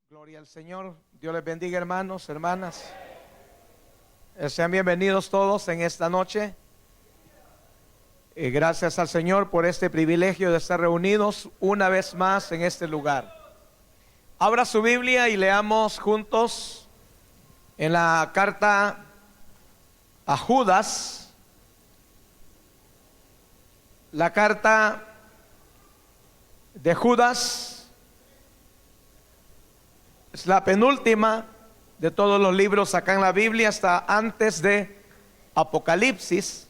Gloria al Señor. Dios les bendiga, hermanos, hermanas. Sean bienvenidos todos en esta noche. Gracias al Señor por este privilegio de estar reunidos una vez más en este lugar. Abra su Biblia y leamos juntos en la carta a Judas, la carta de Judas. Es la penúltima de todos los libros acá en la Biblia, hasta antes de Apocalipsis.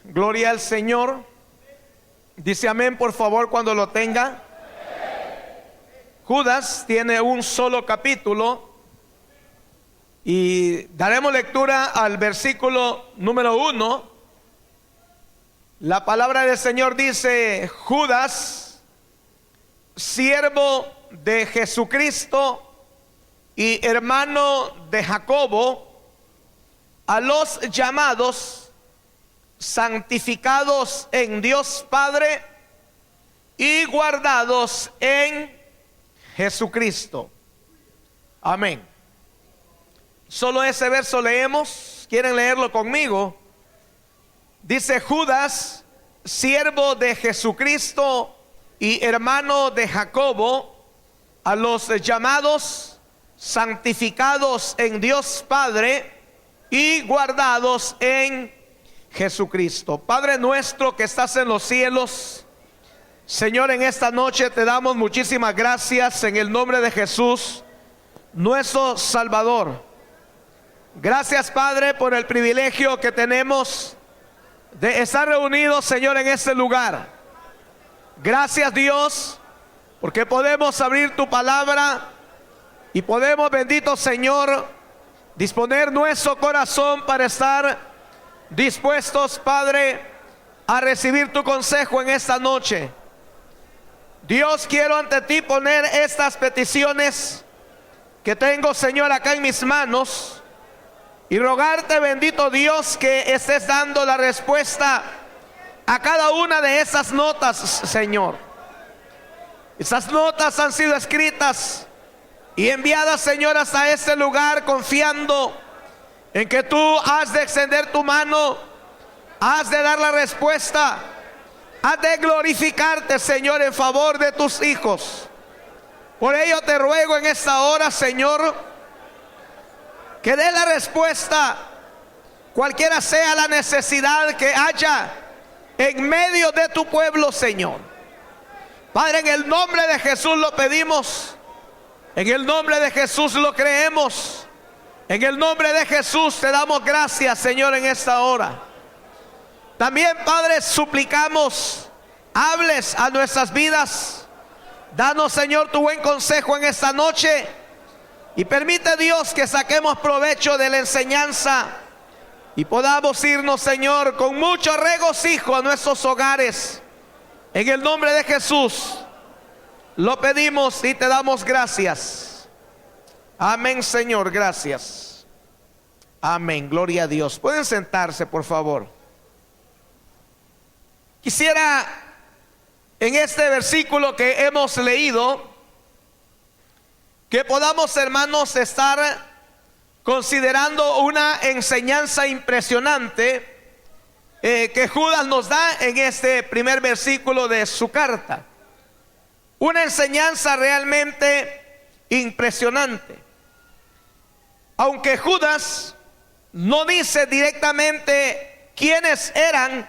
Gloria al Señor. Dice amén, por favor, cuando lo tenga. Judas tiene un solo capítulo y daremos lectura al versículo número 1. La palabra del Señor dice: Judas, siervo de Jesucristo y hermano de Jacobo, a los llamados, santificados en Dios Padre y guardados en Jesucristo. Amén. Solo ese verso leemos. ¿Quieren leerlo conmigo? Dice: Judas, siervo de Jesucristo y hermano de Jacobo, a los llamados, santificados en Dios Padre y guardados en Jesucristo. Padre nuestro que estás en los cielos, Señor, en esta noche te damos muchísimas gracias en el nombre de Jesús, nuestro Salvador. Gracias, Padre, por el privilegio que tenemos de estar reunidos, Señor, en este lugar. Gracias, Dios, porque podemos abrir tu palabra y podemos, bendito Señor, disponer nuestro corazón para estar dispuestos, Padre, a recibir tu consejo en esta noche. Dios, quiero ante ti poner estas peticiones que tengo, Señor, acá en mis manos, y rogarte, bendito Dios, que estés dando la respuesta a cada una de esas notas, Señor. Esas notas han sido escritas y enviadas, Señor, hasta este lugar, confiando en que tú has de extender tu mano, has de dar la respuesta, has de glorificarte, Señor, en favor de tus hijos. Por ello te ruego en esta hora, Señor, que dé la respuesta, cualquiera sea la necesidad que haya en medio de tu pueblo, Señor. Padre, en el nombre de Jesús lo pedimos, en el nombre de Jesús lo creemos, en el nombre de Jesús te damos gracias, Señor, en esta hora. También, Padre, suplicamos, hables a nuestras vidas. Danos, Señor, tu buen consejo en esta noche, y permite, Dios, que saquemos provecho de la enseñanza y podamos irnos, Señor, con mucho regocijo a nuestros hogares. En el nombre de Jesús lo pedimos y te damos gracias. Amén, Señor, gracias. Amén, gloria a Dios. Pueden sentarse, por favor. Quisiera, en este versículo que hemos leído, que podamos, hermanos, estar considerando una enseñanza impresionante que Judas nos da en este primer versículo de su carta. Una enseñanza realmente impresionante. Aunque Judas no dice directamente quiénes eran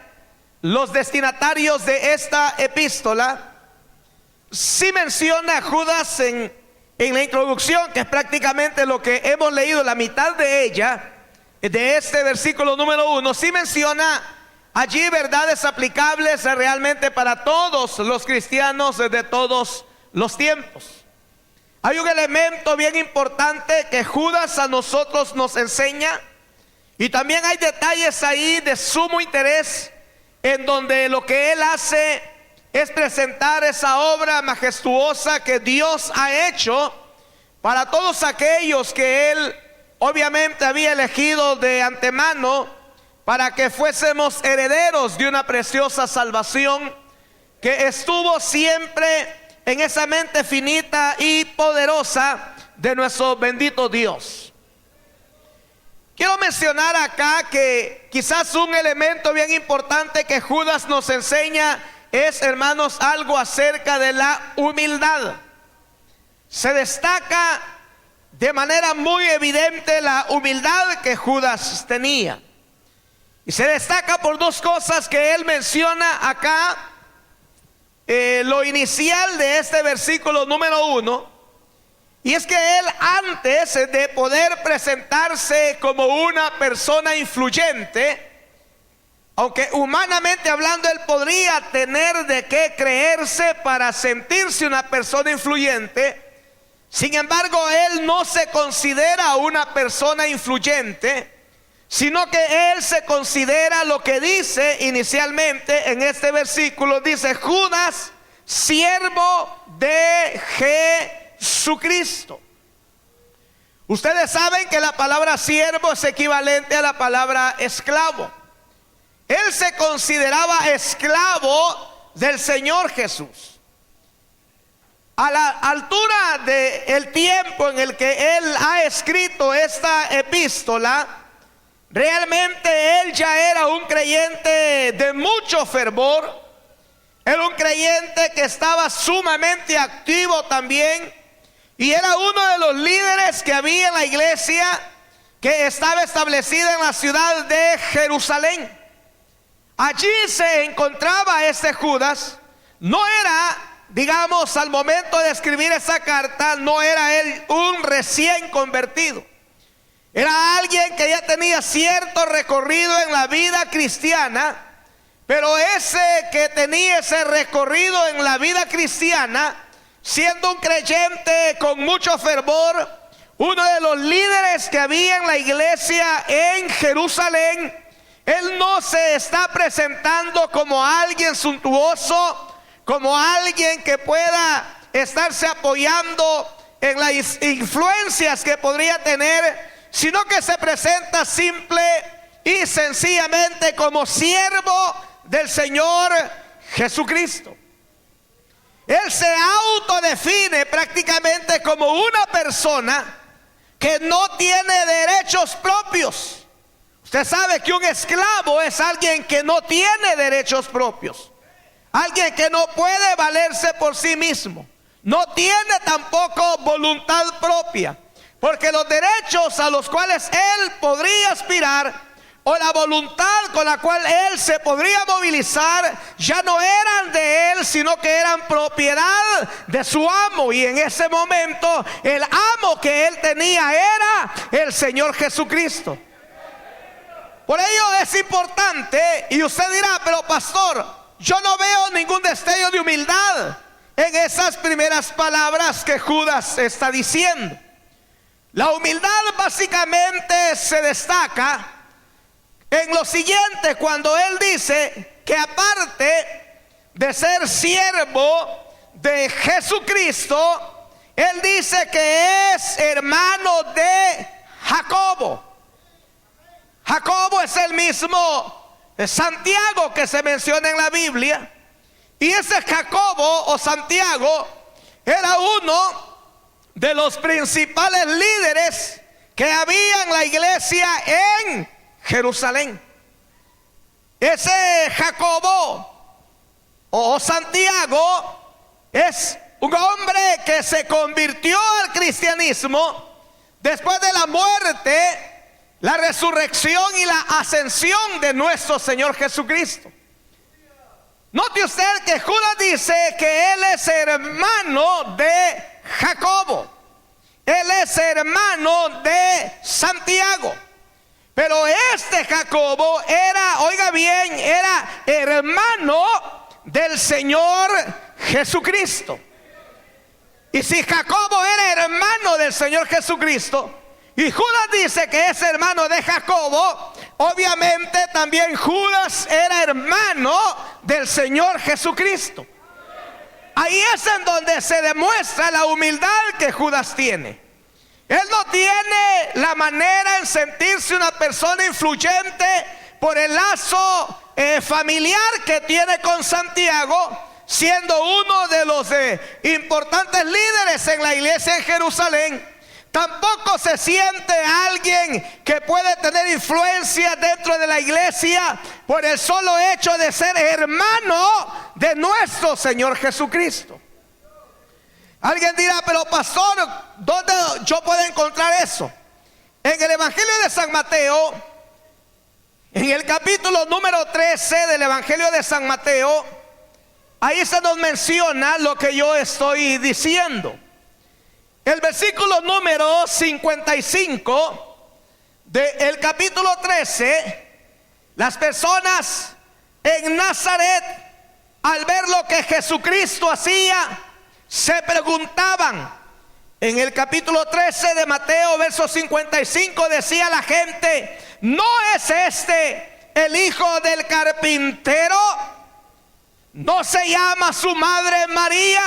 los destinatarios de esta epístola, sí menciona a Judas en la introducción, que es prácticamente lo que hemos leído, la mitad de ella, de este versículo número 1, sí menciona allí verdades aplicables realmente para todos los cristianos de todos los tiempos. Hay un elemento bien importante que Judas a nosotros nos enseña, y también hay detalles ahí de sumo interés, en donde lo que él hace es presentar esa obra majestuosa que Dios ha hecho para todos aquellos que él obviamente había elegido de antemano para que fuésemos herederos de una preciosa salvación que estuvo siempre en esa mente finita y poderosa de nuestro bendito Dios. Quiero mencionar acá que quizás un elemento bien importante que Judas nos enseña es, hermanos, algo acerca de la humildad. Se destaca de manera muy evidente la humildad que Judas tenía. Y se destaca por dos cosas que él menciona acá. Lo inicial de este versículo número 1, y es que él, antes de poder presentarse como una persona influyente, aunque humanamente hablando él podría tener de qué creerse para sentirse una persona influyente, sin embargo él no se considera una persona influyente, sino que él se considera lo que dice inicialmente en este versículo. Dice: Judas, siervo de Jesucristo. Ustedes saben que la palabra siervo es equivalente a la palabra esclavo. Él se consideraba esclavo del Señor Jesús. A la altura del tiempo en el que él ha escrito esta epístola, realmente él ya era un creyente de mucho fervor. Era un creyente que estaba sumamente activo también, y era uno de los líderes que había en la iglesia que estaba establecida en la ciudad de Jerusalén. Allí se encontraba este Judas. No era, digamos, al momento de escribir esa carta, no era él un recién convertido. Era alguien que ya tenía cierto recorrido en la vida cristiana, pero ese que tenía ese recorrido en la vida cristiana, siendo un creyente con mucho fervor, uno de los líderes que había en la iglesia en Jerusalén, él no se está presentando como alguien suntuoso, como alguien que pueda estarse apoyando en las influencias que podría tener, sino que se presenta simple y sencillamente como siervo del Señor Jesucristo. Él se autodefine prácticamente como una persona que no tiene derechos propios. Usted sabe que un esclavo es alguien que no tiene derechos propios, alguien que no puede valerse por sí mismo, no tiene tampoco voluntad propia, porque los derechos a los cuales él podría aspirar, o la voluntad con la cual él se podría movilizar, ya no eran de él, sino que eran propiedad de su amo. Y en ese momento el amo que él tenía era el Señor Jesucristo. Por ello es importante, y usted dirá: pero pastor, yo no veo ningún destello de humildad en esas primeras palabras que Judas está diciendo. La humildad básicamente se destaca en lo siguiente, cuando él dice que aparte de ser siervo de Jesucristo, él dice que es hermano de Jacobo. Jacobo es el mismo Santiago que se menciona en la Biblia, y ese Jacobo o Santiago era uno de los principales líderes que había en la iglesia en Jerusalén. Ese Jacobo o Santiago es un hombre que se convirtió al cristianismo después de la muerte, la resurrección y la ascensión de nuestro Señor Jesucristo. Note usted que Judas dice que él es hermano de Jacobo, él es hermano de Santiago. Pero este Jacobo era, oiga bien, era hermano del Señor Jesucristo. Y si Jacobo era hermano del Señor Jesucristo, y Judas dice que es hermano de Jacobo, obviamente también Judas era hermano del Señor Jesucristo. Ahí es en donde se demuestra la humildad que Judas tiene. Él no tiene la manera en sentirse una persona influyente por el lazo familiar que tiene con Santiago, siendo uno de los importantes líderes en la iglesia en Jerusalén, tampoco se siente alguien que puede tener influencia dentro de la iglesia por el solo hecho de ser hermano de nuestro Señor Jesucristo. Alguien dirá, pero pastor, ¿dónde yo puedo encontrar eso? En el Evangelio de San Mateo, en el capítulo número 13 del Evangelio de San Mateo, ahí se nos menciona lo que yo estoy diciendo. El versículo número 55 del capítulo 13, las personas en Nazaret, al ver lo que Jesucristo hacía, se preguntaban. En el capítulo 13 de Mateo, verso 55, decía la gente: ¿no es este el hijo del carpintero? ¿No se llama su madre María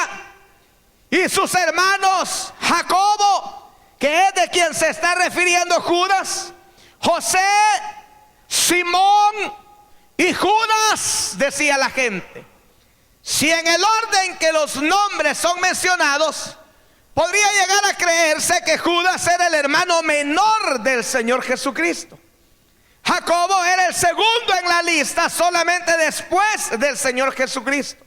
y sus hermanos Jacobo, que es de quien se está refiriendo Judas, José, Simón y Judas? Decía la gente. Si en el orden que los nombres son mencionados, podría llegar a creerse que Judas era el hermano menor del Señor Jesucristo. Jacobo era el segundo en la lista, solamente después del Señor Jesucristo.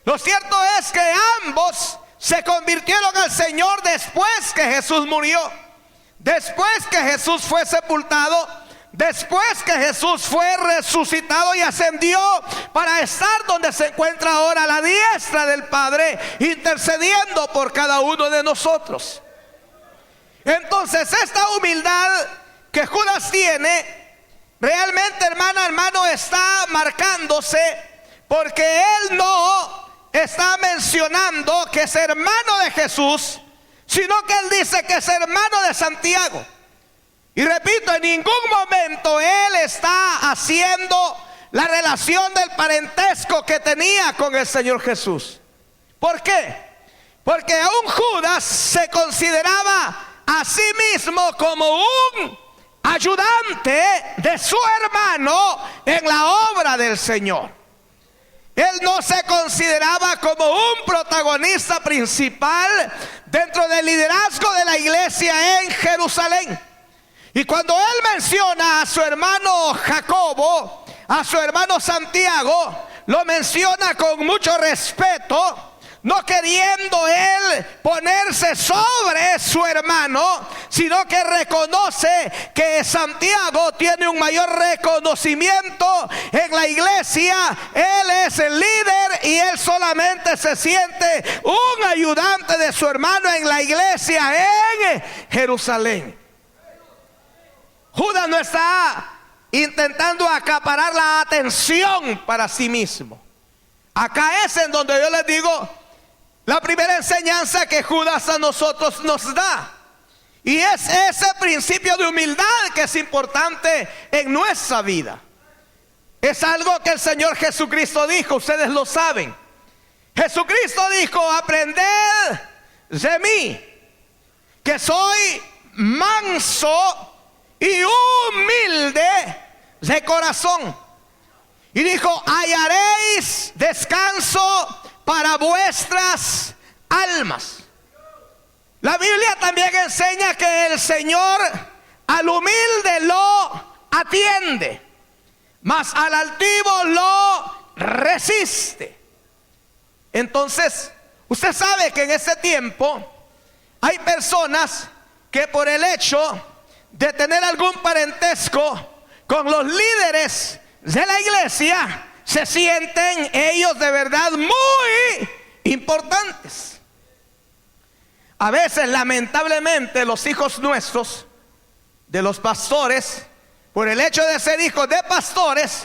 Lo cierto es que ambos se convirtieron al Señor después que Jesús murió, después que Jesús fue sepultado, después que Jesús fue resucitado y ascendió para estar donde se encuentra ahora, a la diestra del Padre, intercediendo por cada uno de nosotros. Entonces, esta humildad que Judas tiene, realmente, hermano, está marcándose, porque él no está mencionando que es hermano de Jesús, sino que él dice que es hermano de Santiago. Y repito, en ningún momento él está haciendo la relación del parentesco que tenía con el Señor Jesús. ¿Por qué? Porque aún Judas se consideraba a sí mismo como un ayudante de su hermano en la obra del Señor. Él no se consideraba como un protagonista principal dentro del liderazgo de la iglesia en Jerusalén. Y cuando él menciona a su hermano Jacobo, a su hermano Santiago, lo menciona con mucho respeto, no queriendo él ponerse sobre su hermano, sino que reconoce que Santiago tiene un mayor reconocimiento en la iglesia. Él es el líder y él solamente se siente un ayudante de su hermano en la iglesia en Jerusalén. Judas no está intentando acaparar la atención para sí mismo. Acá es en donde yo les digo la primera enseñanza que Judas a nosotros nos da. Y es ese principio de humildad que es importante en nuestra vida. Es algo que el Señor Jesucristo dijo, ustedes lo saben. Jesucristo dijo: aprended de mí, que soy manso y humilde de corazón. Y dijo: hallaréis descanso para vuestras almas. La Biblia también enseña que el Señor al humilde lo atiende, mas al altivo lo resiste. Entonces, usted sabe que en este tiempo hay personas que por el hecho de tener algún parentesco con los líderes de la iglesia, se sienten ellos de verdad muy importantes. A veces, lamentablemente, los hijos nuestros, de los pastores, por el hecho de ser hijos de pastores,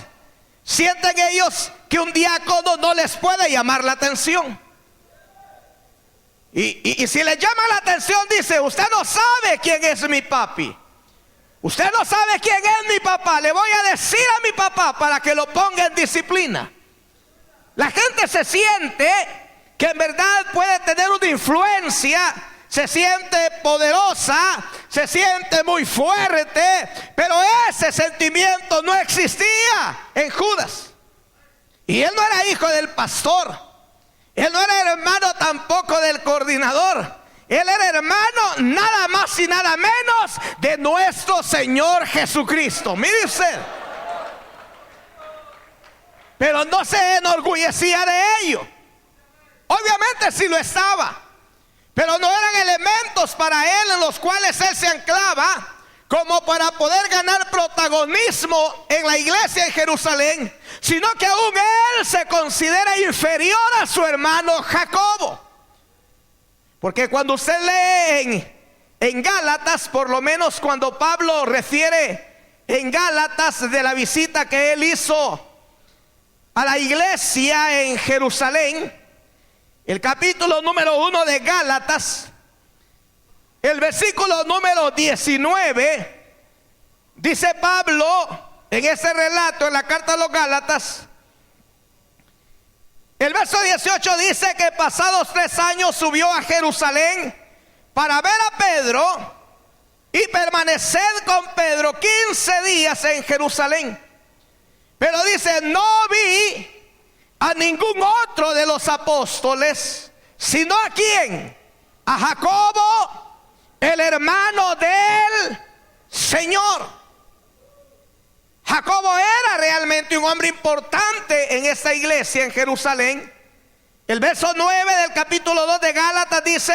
sienten ellos que un diácono no les puede llamar la atención. Y si les llama la atención, dice: usted no sabe quién es mi papi. Usted no sabe quién es mi papá. Le voy a decir a mi papá para que lo ponga en disciplina. La gente se siente que en verdad puede tener una influencia, se siente poderosa, se siente muy fuerte, pero ese sentimiento no existía en Judas. Y él no era hijo del pastor, Él no era hermano tampoco del coordinador. Él era hermano nada más y nada menos de nuestro Señor Jesucristo. Mire usted. Pero no se enorgullecía de ello. Obviamente sí lo estaba, pero no eran elementos para él en los cuales él se anclaba como para poder ganar protagonismo en la iglesia en Jerusalén, sino que aún él se considera inferior a su hermano Jacobo. Porque cuando usted lee en Gálatas, por lo menos cuando Pablo refiere en Gálatas de la visita que él hizo a la iglesia en Jerusalén, el capítulo número 1 de Gálatas, el versículo número 19, dice Pablo en ese relato en la carta a los Gálatas, el verso 18 dice que pasados 3 años subió a Jerusalén para ver a Pedro y permanecer con Pedro 15 días en Jerusalén. Pero dice, no vi a ningún otro de los apóstoles, sino a quién, a Jacobo, el hermano del Señor. Jacobo era realmente un hombre importante en esta iglesia en Jerusalén. El verso 9 del capítulo 2 de Gálatas dice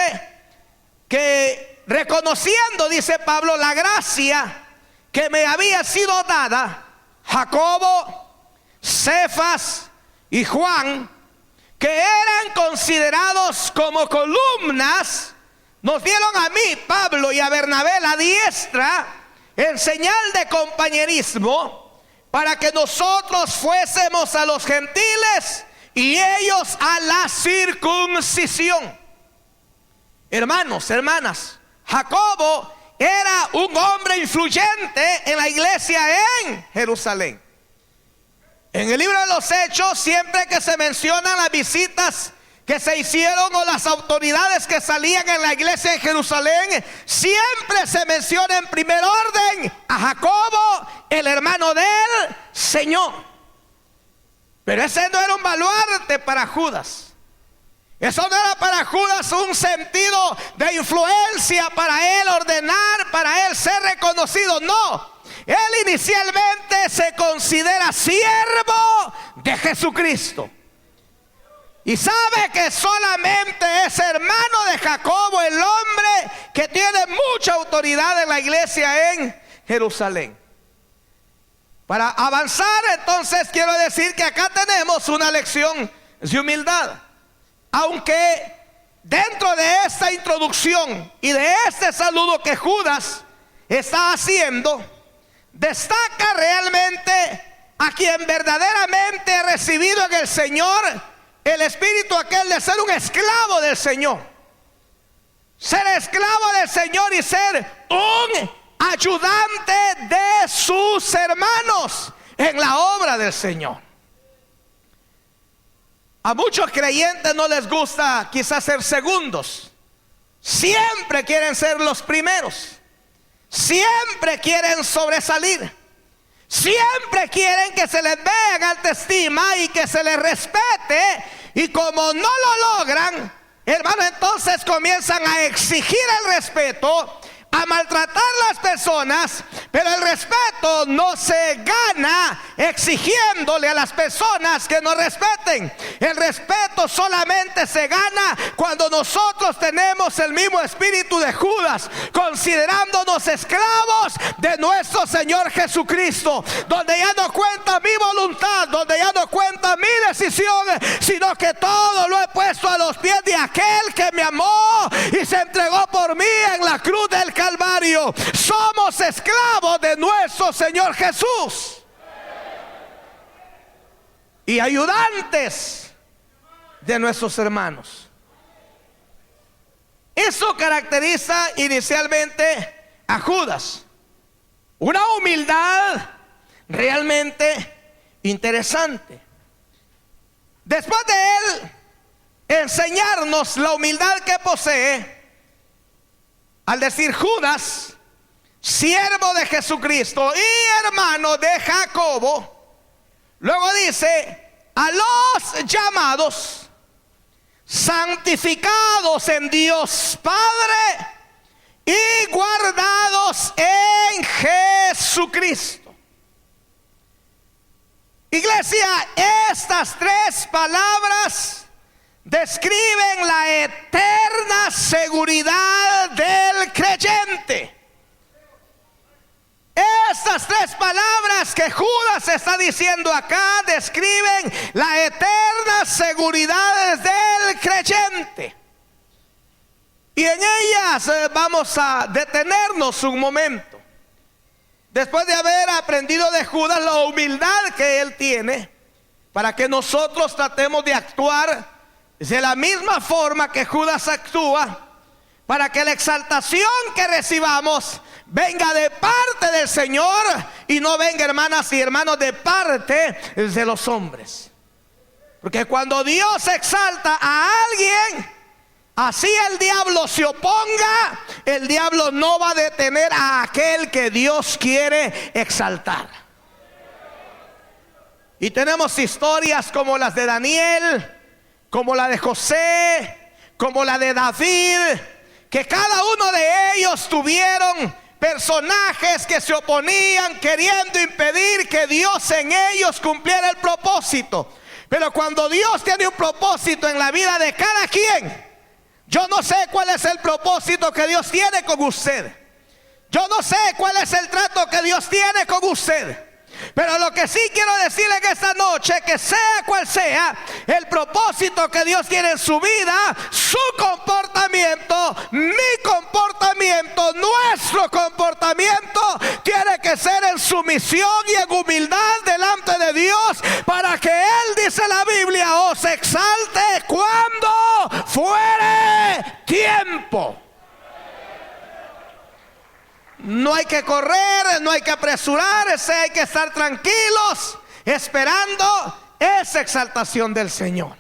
que reconociendo, dice Pablo, la gracia que me había sido dada, Jacobo, Cefas y Juan, que eran considerados como columnas, nos dieron a mí, Pablo, y a Bernabé la diestra en señal de compañerismo, para que nosotros fuésemos a los gentiles y ellos a la circuncisión. Hermanos, hermanas, Jacobo era un hombre influyente en la iglesia en Jerusalén. En el libro de los Hechos, siempre que se mencionan las visitas que se hicieron o las autoridades que salían en la iglesia en Jerusalén, siempre se menciona en primer orden a Jacobo, el hermano del Señor. Pero ese no era un baluarte para Judas. Eso no era para Judas un sentido de influencia para él ordenar, para él ser reconocido. No, él inicialmente se considera siervo de Jesucristo. Y sabe que solamente es hermano de Jacobo, el hombre que tiene mucha autoridad en la iglesia en Jerusalén. Para avanzar, entonces, quiero decir que acá tenemos una lección de humildad. Aunque dentro de esta introducción y de este saludo que Judas está haciendo, destaca realmente a quien verdaderamente ha recibido en el Señor el espíritu aquel de ser un esclavo del Señor. Ser esclavo del Señor y ser un ayudante de sus hermanos en la obra del Señor. A muchos creyentes no les gusta quizás ser segundos. Siempre quieren ser los primeros. Siempre quieren sobresalir. Siempre quieren que se les vea en alta estima y que se les respete. Y como no lo logran, hermano, entonces comienzan a exigir el respeto, a maltratar a las personas. Pero el respeto no se gana exigiéndole a las personas que nos respeten. El respeto solamente se gana cuando nosotros tenemos el mismo espíritu de Judas, considerándonos esclavos de nuestro Señor Jesucristo, donde ya no cuenta mi voluntad, donde ya no cuenta mi decisión, sino que todo lo he puesto a los pies de aquel que me amó y se entregó por mí en la cruz del Calvario. Somos esclavos de nuestro Señor Jesús y ayudantes de nuestros hermanos. Eso caracteriza inicialmente a Judas. Una humildad realmente interesante. Después de él enseñarnos la humildad que posee, al decir Judas, siervo de Jesucristo y hermano de Jacobo, luego dice, a los llamados, santificados en Dios Padre y guardados en Jesucristo. Iglesia, estas tres palabras describen la eterna seguridad del creyente. Estas tres palabras que Judas está diciendo acá describen la eterna seguridad del creyente. Y en ellas vamos a detenernos un momento. Después de haber aprendido de Judas la humildad que él tiene, para que nosotros tratemos de actuar de la misma forma que Judas actúa, para que la exaltación que recibamos venga de parte del Señor y no venga, hermanas y hermanos, de parte de los hombres. Porque cuando Dios exalta a alguien, así el diablo se oponga, el diablo no va a detener a aquel que Dios quiere exaltar. Y tenemos historias como las de Daniel, como la de José, como la de David, que cada uno de ellos tuvieron personajes que se oponían, queriendo impedir que Dios en ellos cumpliera el propósito. Pero cuando Dios tiene un propósito en la vida de cada quien, yo no sé cuál es el propósito que Dios tiene con usted. Yo no sé cuál es el trato que Dios tiene con usted. Pero lo que sí quiero decirle en esta noche, que sea cual sea el propósito que Dios tiene en su vida, su comportamiento, mi comportamiento, nuestro comportamiento tiene que ser en sumisión y en humildad delante de Dios, para que Él, dice la Biblia, os exalte cuando fuere tiempo. No hay que correr, no hay que apresurarse, hay que estar tranquilos, esperando esa exaltación del Señor.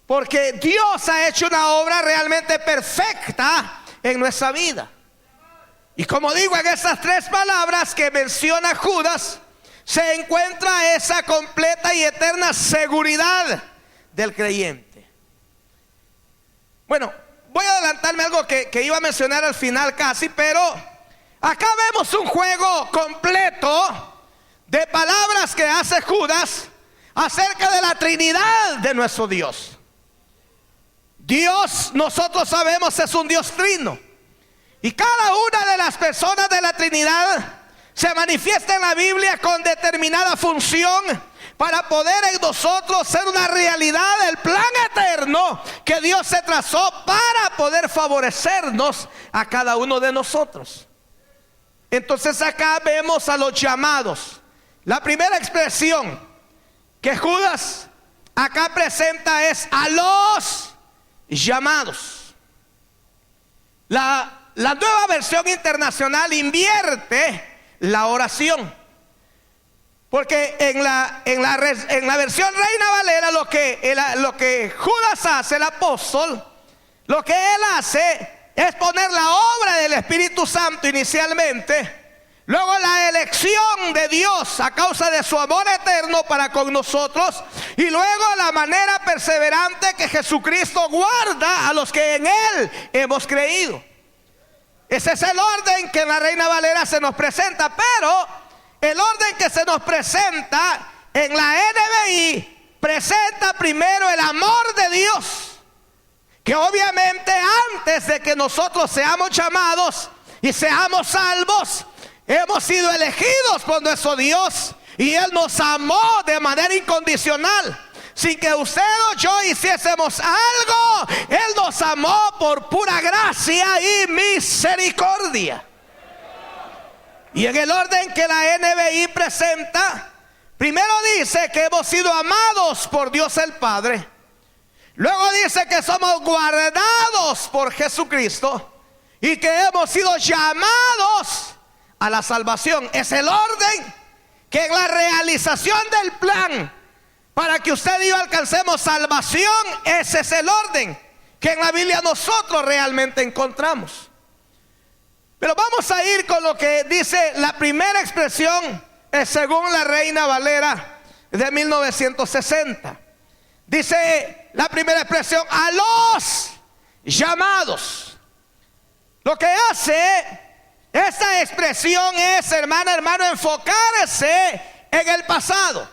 Porque Dios ha hecho una obra realmente perfecta en nuestra vida. Y como digo, en esas tres palabras que menciona Judas, se encuentra esa completa y eterna seguridad del creyente. Bueno, voy a adelantarme algo que iba a mencionar al final casi, pero acá vemos un juego completo de palabras que hace Judas acerca de la Trinidad de nuestro Dios. Dios, nosotros sabemos, es un Dios trino. Y cada una de las personas de la Trinidad se manifiesta en la Biblia con determinada función, para poder en nosotros ser una realidad el plan eterno que Dios se trazó para poder favorecernos a cada uno de nosotros. Entonces acá vemos a los llamados. La primera expresión que Judas acá presenta es a los llamados. La nueva versión internacional invierte la oración. Porque en la versión Reina Valera lo que Judas hace, el apóstol, lo que él hace es poner la obra del Espíritu Santo inicialmente, luego la elección de Dios a causa de su amor eterno para con nosotros, y luego la manera perseverante que Jesucristo guarda a los que en Él hemos creído. Ese es el orden que en la Reina Valera se nos presenta, pero el orden que se nos presenta en la NBI presenta primero el amor de Dios, que obviamente antes de que nosotros seamos llamados y seamos salvos, hemos sido elegidos por nuestro Dios, y Él nos amó de manera incondicional, sin que usted o yo hiciésemos algo. Él nos amó por pura gracia y misericordia. Y en el orden que la NBI presenta, primero dice que hemos sido amados por Dios el Padre. Luego dice que somos guardados por Jesucristo y que hemos sido llamados a la salvación. Es el orden que en la realización del plan para que usted y yo alcancemos salvación, ese es el orden que en la Biblia nosotros realmente encontramos. Pero vamos a ir con lo que dice la primera expresión según la Reina Valera de 1960. Dice la primera expresión, a los llamados. Lo que hace esta expresión es, hermano, enfocarse en el pasado.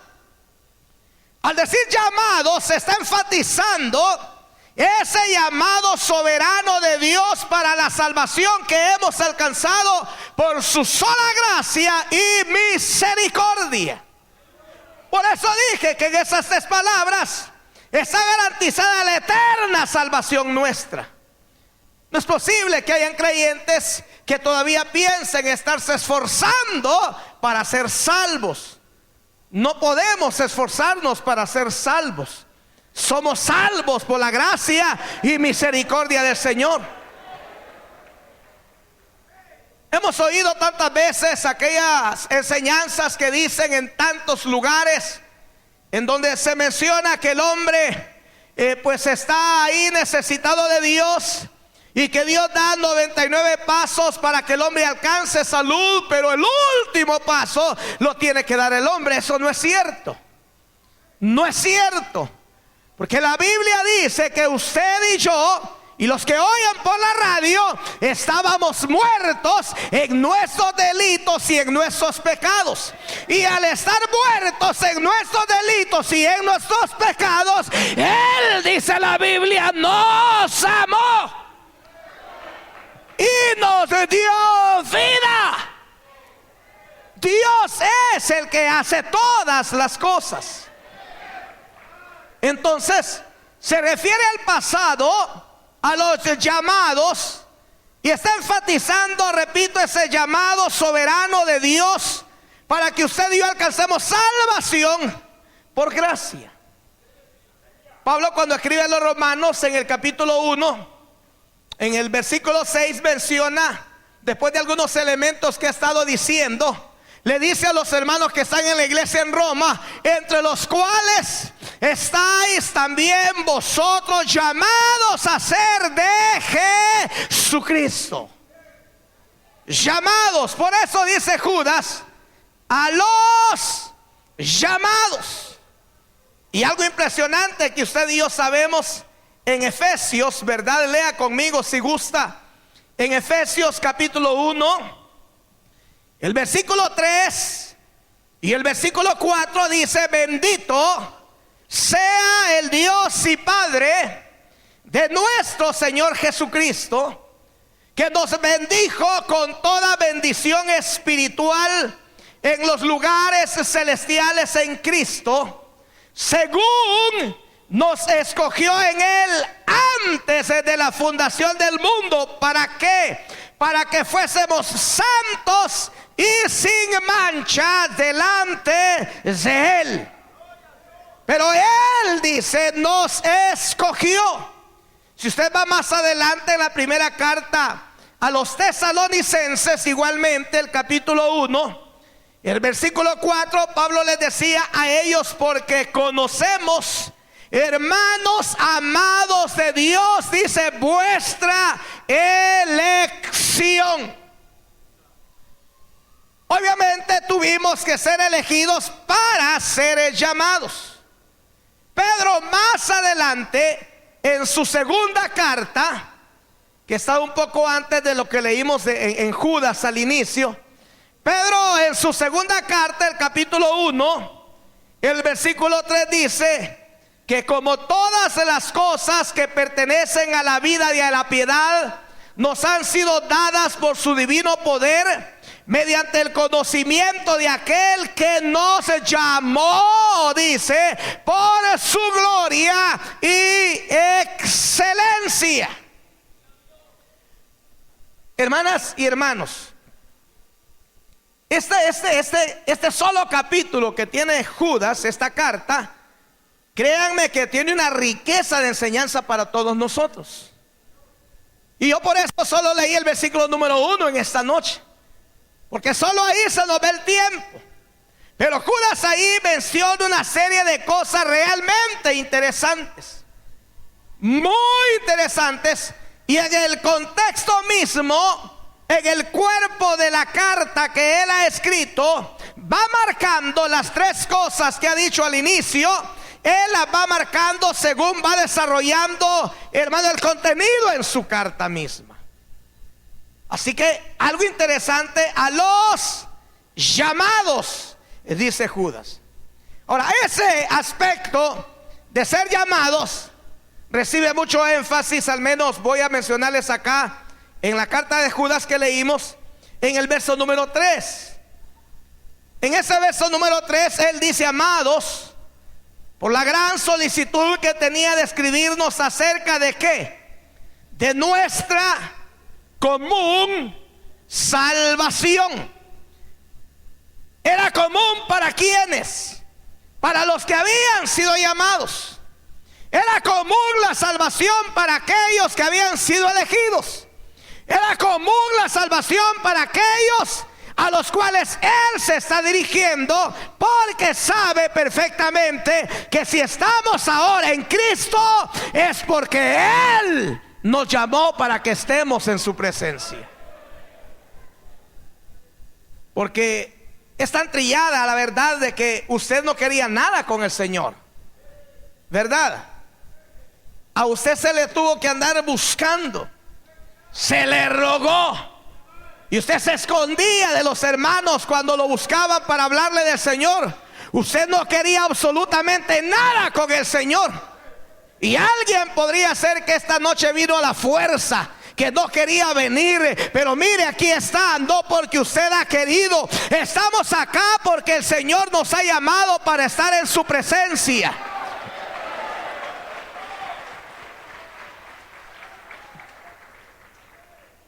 Al decir llamado, se está enfatizando ese llamado soberano de Dios para la salvación que hemos alcanzado por su sola gracia y misericordia. Por eso dije que en esas tres palabras está garantizada la eterna salvación nuestra. No es posible que hayan creyentes que todavía piensen estarse esforzando para ser salvos. No podemos esforzarnos para ser salvos. Somos salvos por la gracia y misericordia del Señor. Hemos oído tantas veces aquellas enseñanzas que dicen en tantos lugares en donde se menciona que el hombre pues está ahí necesitado de Dios, y que Dios da 99 pasos para que el hombre alcance salud, pero el último paso lo tiene que dar el hombre. Eso no es cierto. No es cierto. Porque la Biblia dice que usted y yo y los que oyen por la radio estábamos muertos en nuestros delitos y en nuestros pecados. Y al estar muertos en nuestros delitos y en nuestros pecados, Él, dice la Biblia, nos amó y nos dio vida. Dios es el que hace todas las cosas. Entonces, se refiere al pasado, a los llamados, y está enfatizando, repito, ese llamado soberano de Dios para que usted y yo alcancemos salvación por gracia. Pablo, cuando escribe a los Romanos en el capítulo 1, en el versículo 6 menciona, después de algunos elementos que ha estado diciendo, le dice a los hermanos que están en la iglesia en Roma, entre los cuales estáis también vosotros llamados a ser de Jesucristo. Llamados, por eso dice Judas, a los llamados. Y algo impresionante que usted y yo sabemos en Efesios, ¿verdad? Lea conmigo si gusta. En Efesios capítulo 1, el versículo 3 y el versículo 4 dice: bendito sea el Dios y Padre de nuestro Señor Jesucristo, que nos bendijo con toda bendición espiritual en los lugares celestiales en Cristo, según nos escogió en Él antes de la fundación del mundo. ¿Para qué? Para que fuésemos santos y sin mancha delante de Él. Pero Él, dice, nos escogió. Si usted va más adelante en la primera carta a los tesalonicenses, igualmente el capítulo 1, el versículo 4, Pablo les decía a ellos: porque conocemos, hermanos amados de Dios, dice, vuestra elección. Obviamente tuvimos que ser elegidos para ser llamados. Pedro, más adelante, en su segunda carta, que está un poco antes de lo que leímos en Judas al inicio, Pedro en su segunda carta, el capítulo 1, el versículo 3 dice que como todas las cosas que pertenecen a la vida y a la piedad nos han sido dadas por su divino poder, mediante el conocimiento de aquel que nos llamó, dice, por su gloria y excelencia. Hermanas y hermanos, este solo capítulo que tiene Judas, esta carta, créanme que tiene una riqueza de enseñanza para todos nosotros. Y yo por eso solo leí el versículo número 1 en esta noche, porque solo ahí se nos ve el tiempo. Pero Judas ahí menciona una serie de cosas realmente interesantes, muy interesantes, y en el contexto mismo, en el cuerpo de la carta que él ha escrito, va marcando las tres cosas que ha dicho al inicio él las va marcando según va desarrollando, hermano, el contenido en su carta misma. Así que algo interesante, a los llamados, dice Judas. Ahora, ese aspecto de ser llamados recibe mucho énfasis, al menos voy a mencionarles acá en la carta de Judas que leímos, en el verso número 3. En ese verso número 3 él dice: amados, por la gran solicitud que tenía de escribirnos acerca de ¿qué? De nuestra común salvación. Era común para quienes, para los que habían sido llamados. Era común la salvación para aquellos que habían sido elegidos. Era común la salvación para aquellos a los cuales Él se está dirigiendo, porque sabe perfectamente que si estamos ahora en Cristo es porque Él nos llamó para que estemos en su presencia. Porque es tan trillada la verdad de que usted no quería nada con el Señor, ¿verdad? A usted se le tuvo que andar buscando, se le rogó, y usted se escondía de los hermanos cuando lo buscaban para hablarle del Señor. Usted no quería absolutamente nada con el Señor. Y alguien podría ser que esta noche vino a la fuerza, que no quería venir, pero mire, aquí está, no porque usted ha querido. Estamos acá porque el Señor nos ha llamado para estar en su presencia.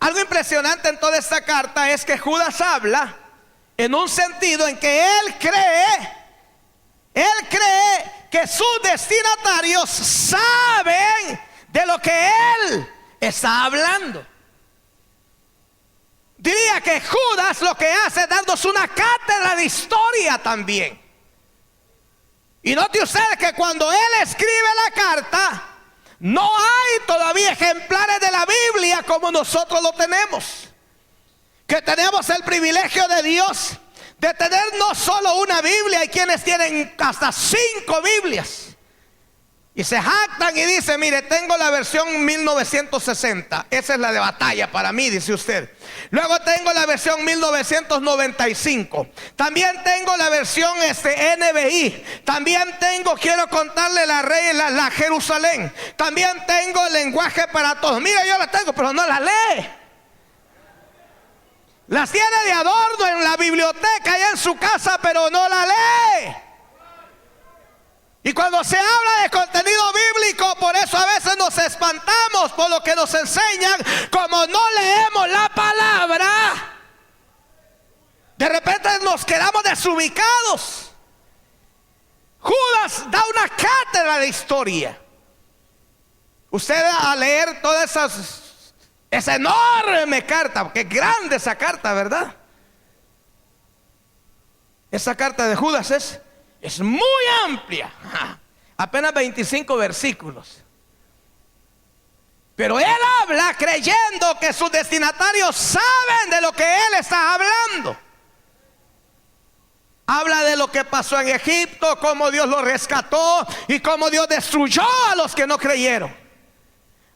Algo impresionante en toda esta carta es que Judas habla en un sentido en que él cree que sus destinatarios saben de lo que él está hablando. Diría que Judas lo que hace es darnos una cátedra de historia también. Y note usted que cuando él escribe la carta, no hay todavía ejemplares de la Biblia como nosotros lo tenemos. Que tenemos el privilegio de Dios de tener no solo una Biblia, hay quienes tienen hasta 5 Biblias. Y se jactan y dicen: mire, tengo la versión 1960, esa es la de batalla para mí, dice usted. Luego tengo la versión 1995. También tengo la versión NBI. También tengo, quiero contarle, la Jerusalén. También tengo el lenguaje para todos. Mire, yo la tengo, pero no la lee. Las tiene de adorno en la biblioteca y en su casa, pero no la lee. Y cuando se habla de contenido bíblico, por eso a veces nos espantamos por lo que nos enseñan. Como no leemos la palabra, de repente nos quedamos desubicados. Judas da una cátedra de historia. Usted a leer toda esa enorme carta, que grande esa carta, ¿verdad? Esa carta de Judas es muy amplia, apenas 25 versículos. Pero él habla creyendo que sus destinatarios saben de lo que él está hablando. Habla de lo que pasó en Egipto, cómo Dios lo rescató y cómo Dios destruyó a los que no creyeron.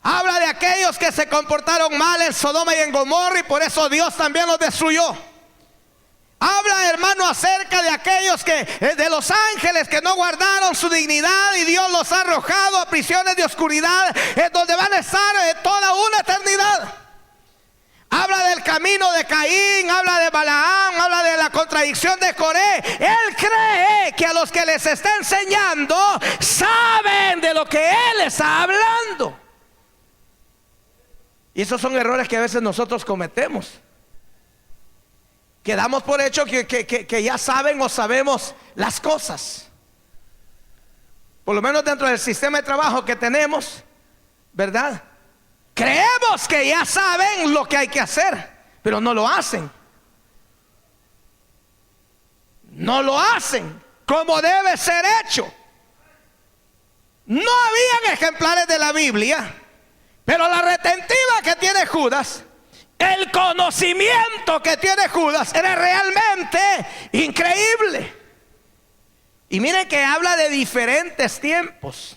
Habla de aquellos que se comportaron mal en Sodoma y en Gomorra y por eso Dios también los destruyó. Habla, hermano, acerca de aquellos de los ángeles que no guardaron su dignidad y Dios los ha arrojado a prisiones de oscuridad, en donde van a estar toda una eternidad. Habla del camino de Caín, habla de Balaam, habla de la contradicción de Coré. Él cree que a los que les está enseñando saben de lo que él está hablando. Y esos son errores que a veces nosotros cometemos. Quedamos por hecho que ya saben o sabemos las cosas. Por lo menos dentro del sistema de trabajo que tenemos, ¿verdad? Creemos que ya saben lo que hay que hacer, pero no lo hacen. No lo hacen como debe ser hecho. No habían ejemplares de la Biblia, pero la retentiva que tiene Judas, el conocimiento que tiene Judas era realmente increíble. Y miren que habla de diferentes tiempos.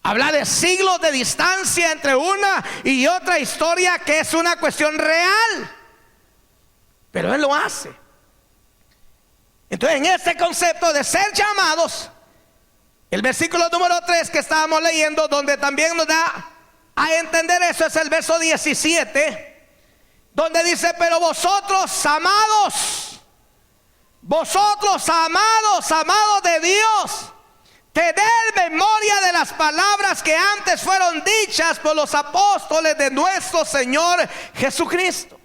Habla de siglos de distancia entre una y otra historia, que es una cuestión real. Pero Él lo hace. Entonces, en este concepto de ser llamados, el versículo número 3 que estábamos leyendo, donde también nos da a entender eso, es el verso 17, donde dice: pero vosotros, amados, amados de Dios, tened memoria de las palabras que antes fueron dichas por los apóstoles de nuestro Señor Jesucristo.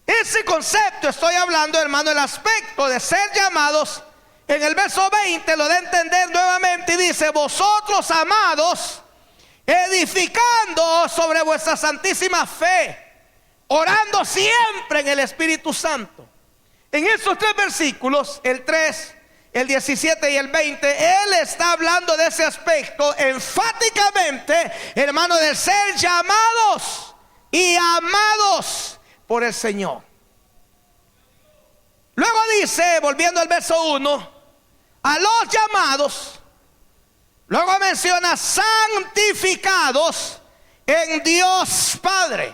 Ese concepto estoy hablando, hermano, el aspecto de ser llamados. En el verso 20 lo da a entender nuevamente y dice: vosotros, amados, edificando sobre vuestra santísima fe, orando siempre en el Espíritu Santo. En estos tres versículos, el 3, el 17 y el 20, Él está hablando de ese aspecto enfáticamente, hermano, de ser llamados y amados por el Señor. Luego dice, volviendo al verso 1, a los llamados. Luego menciona santificados en Dios Padre.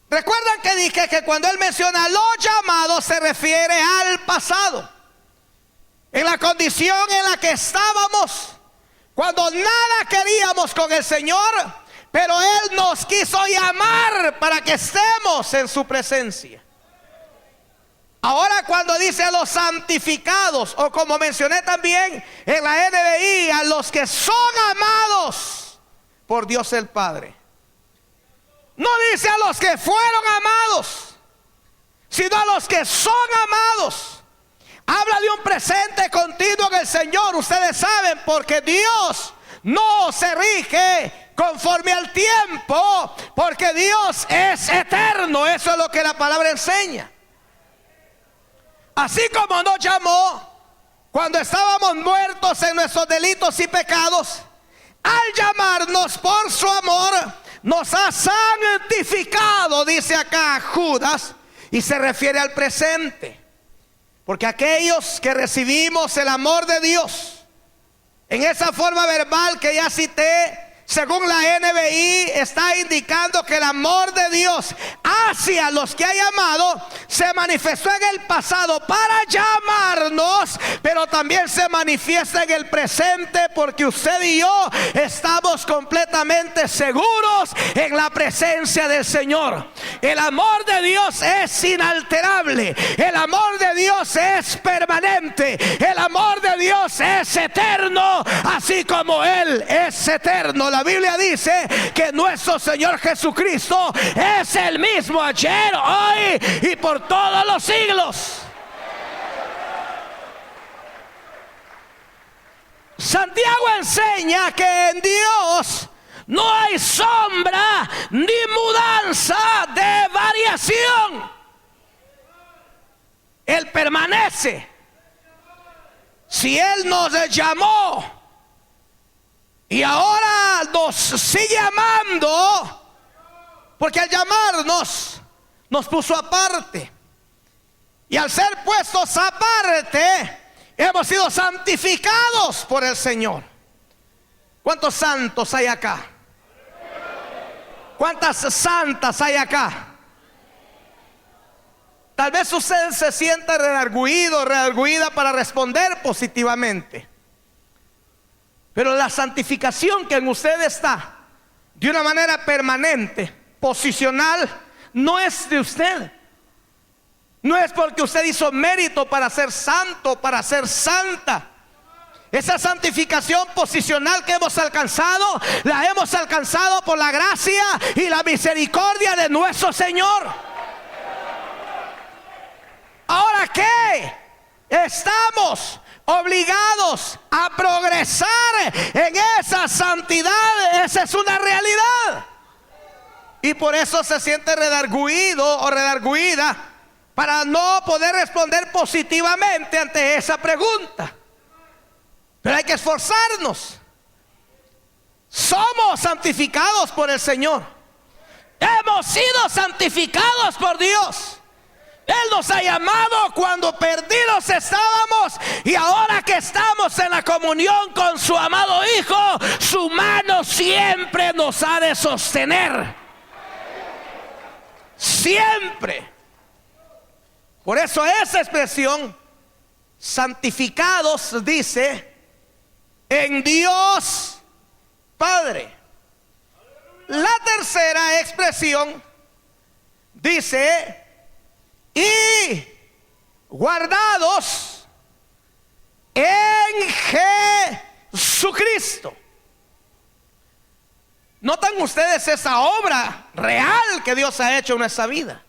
Recuerdan que dije que cuando Él menciona a los llamados se refiere al pasado, en la condición en la que estábamos cuando nada queríamos con el Señor, pero Él nos quiso llamar para que estemos en su presencia. Ahora, cuando dice a los santificados, o como mencioné también en la NBI, a los que son amados por Dios el Padre, no dice a los que fueron amados, sino a los que son amados. Habla de un presente continuo en el Señor. Ustedes saben, porque Dios no se rige conforme al tiempo, porque Dios es eterno. Eso es lo que la palabra enseña. Así como nos llamó cuando estábamos muertos en nuestros delitos y pecados, al llamarnos por su amor, nos ha santificado, dice acá Judas, y se refiere al presente. Porque aquellos que recibimos el amor de Dios en esa forma verbal que ya cité, según la NBI, está indicando que el amor de Dios hacia los que ha llamado se manifestó en el pasado para llamarnos, pero también se manifiesta en el presente, porque usted y yo estamos completamente seguros en la presencia del Señor. El amor de Dios es inalterable, el amor de Dios es permanente, el amor de Dios es eterno, así como Él es eterno. La Biblia dice que nuestro Señor Jesucristo es el mismo ayer, hoy y por todos los siglos. Santiago enseña que en Dios no hay sombra ni mudanza de variación. Él permanece. Si Él nos llamó y ahora nos sigue amando, porque al llamarnos nos puso aparte, y al ser puestos aparte hemos sido santificados por el Señor. ¿Cuántos santos hay acá? ¿Cuántas santas hay acá? Tal vez usted se sienta redarguido, redarguida para responder positivamente, pero la santificación que en usted está de una manera permanente, posicional, no es de usted. No es porque usted hizo mérito para ser santo, para ser santa. Esa santificación posicional que hemos alcanzado, la hemos alcanzado por la gracia y la misericordia de nuestro Señor. ¿Ahora qué? Estamos obligados a progresar en esa santidad. Esa es una realidad. Y por eso se siente redarguido o redarguida para no poder responder positivamente ante esa pregunta. Pero hay que esforzarnos. Somos santificados por el Señor. Hemos sido santificados por Dios. Él nos ha llamado cuando perdidos estábamos, y ahora que estamos en la comunión con su amado Hijo, su mano siempre nos ha de sostener. Siempre. Por eso esa expresión, santificados, dice, en Dios Padre. La tercera expresión dice, y guardados en Jesucristo. ¿Notan ustedes esa obra real que Dios ha hecho en nuestra vida?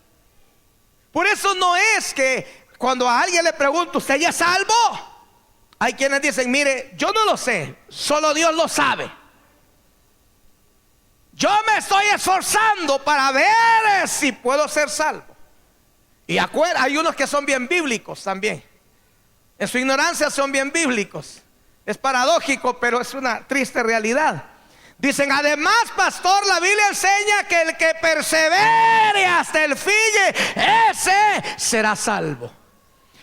Por eso no es que cuando a alguien le pregunto, ¿usted ya es salvo? Hay quienes dicen, mire, yo no lo sé, solo Dios lo sabe. Yo me estoy esforzando para ver si puedo ser salvo. Y hay unos que son bien bíblicos también. En su ignorancia son bien bíblicos. Es paradójico, pero es una triste realidad. Dicen, además, pastor, la Biblia enseña que el que persevere hasta el fin, ese será salvo.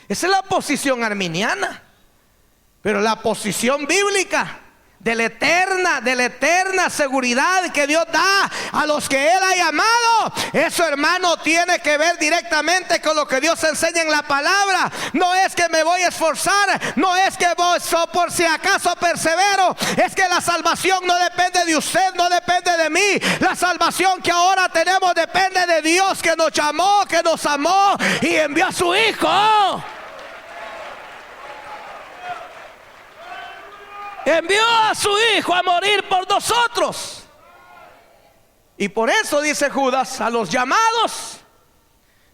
Esa es la posición arminiana. Pero la posición bíblica de la eterna seguridad que Dios da a los que Él ha llamado, eso, hermano, tiene que ver directamente con lo que Dios enseña en la palabra. No es que me voy a esforzar, no es que voy por si acaso persevero, es que la salvación no depende de usted, no depende de mí. La salvación que ahora tenemos depende de Dios, que nos llamó, que nos amó y envió a su Hijo. Envió a su Hijo a morir por nosotros. Y por eso dice Judas, a los llamados,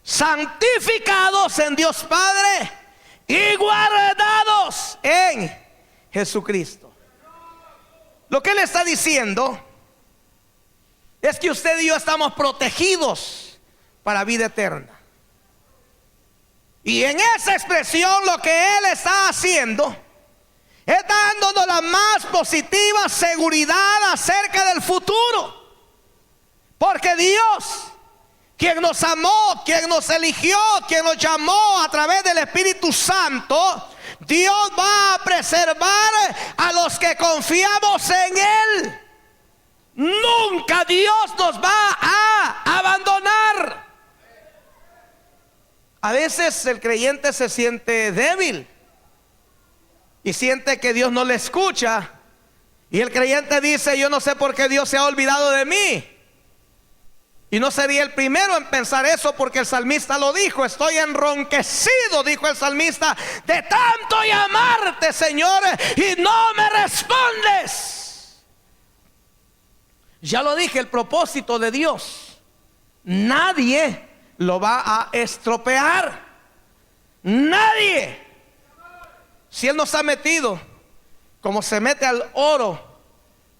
santificados en Dios Padre y guardados en Jesucristo. Lo que él está diciendo es que usted y yo estamos protegidos para vida eterna. Y en esa expresión lo que él está haciendo es dándonos la más positiva seguridad acerca del futuro. Porque Dios, quien nos amó, quien nos eligió, quien nos llamó a través del Espíritu Santo, Dios va a preservar a los que confiamos en Él. Nunca Dios nos va a abandonar. A veces el creyente se siente débil y siente que Dios no le escucha. Y el creyente dice, yo no sé por qué Dios se ha olvidado de mí. Y no sería el primero en pensar eso, porque el salmista lo dijo. Estoy enronquecido, dijo el salmista, de tanto llamarte, Señor, y no me respondes. Ya lo dije, el propósito de Dios, nadie lo va a estropear. Nadie. Si Él nos ha metido, como se mete al oro,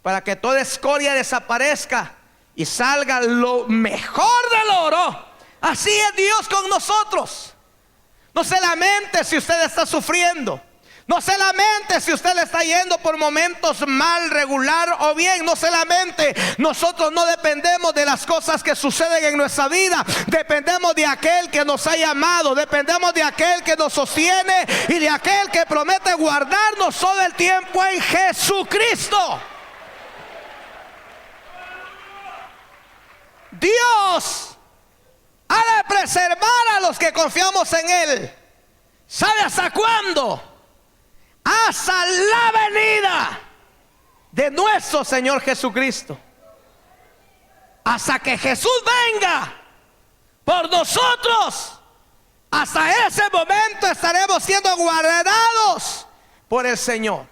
para que toda escoria desaparezca y salga lo mejor del oro, así es Dios con nosotros. No se lamente si usted está sufriendo. No se lamente si usted le está yendo por momentos mal, regular o bien. No se lamente. Nosotros no dependemos de las cosas que suceden en nuestra vida. Dependemos de aquel que nos ha llamado. Dependemos de aquel que nos sostiene y de aquel que promete guardarnos todo el tiempo en Jesucristo. Dios ha de preservar a los que confiamos en Él. ¿Sabe hasta cuándo? Hasta la venida de nuestro Señor Jesucristo. Hasta que Jesús venga por nosotros. Hasta ese momento estaremos siendo guardados por el Señor.